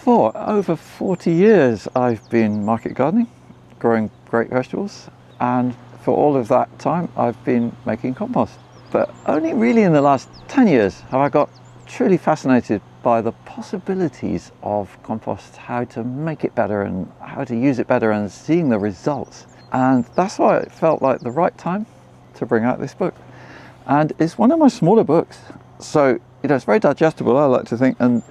For over 40 years I've been market gardening, growing great vegetables, and for all of that time I've been making compost. But only really in the last 10 years have I got truly fascinated by the possibilities of compost, how to make it better and how to use it better, and seeing the results. And that's why it felt like the right time to bring out this book. And it's one of my smaller books, so it's very digestible, I like to think, and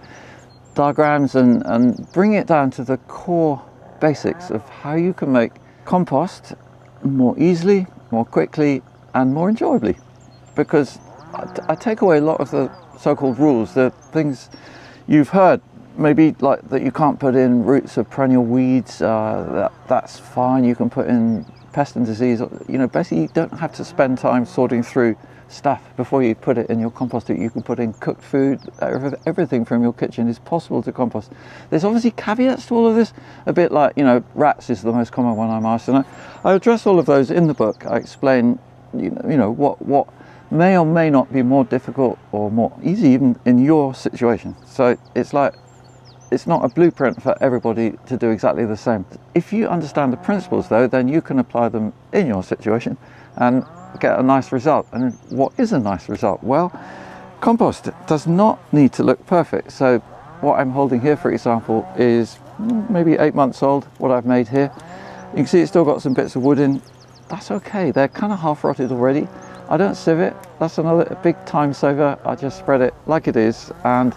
diagrams and bring it down to the core basics of how you can make compost more easily, more quickly, and more enjoyably. Because I take away a lot of the so-called rules, the things you've heard, maybe like that you can't put in roots of perennial weeds, that's fine, you can put in pest and disease, basically you don't have to spend time sorting through stuff before you put it in your compost. You can put in cooked food, everything from your kitchen is possible to compost. There's obviously caveats to all of this, a bit like, rats is the most common one I'm asked, and I address all of those in the book. I explain, what may or may not be more difficult or more easy even in your situation. So it's not a blueprint for everybody to do exactly the same. If you understand the principles though, then you can apply them in your situation and get a nice result. And what is a nice result? Well, compost does not need to look perfect. So what I'm holding here, for example, is maybe 8 months old, what I've made here. You can see it's still got some bits of wood in. That's okay, they're kind of half rotted already. I don't sieve it, that's another big time saver. I just spread it like it is. And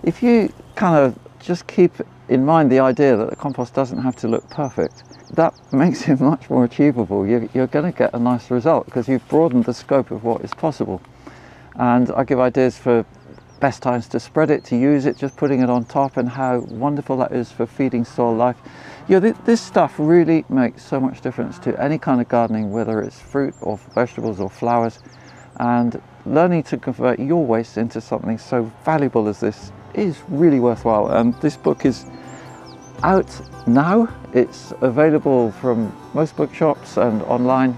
if you kind of just keep in mind the idea that the compost doesn't have to look perfect, that makes it much more achievable. You're going to get a nice result because you've broadened the scope of what is possible. And I give ideas for best times to spread it, to use it, just putting it on top, and how wonderful that is for feeding soil life. This stuff really makes so much difference to any kind of gardening, whether it's fruit or vegetables or flowers. And learning to convert your waste into something so valuable as this is really worthwhile. And this book is out now. It's available from most bookshops and online.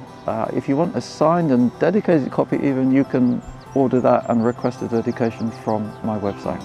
If you want a signed and dedicated copy even, you can order that and request a dedication from my website.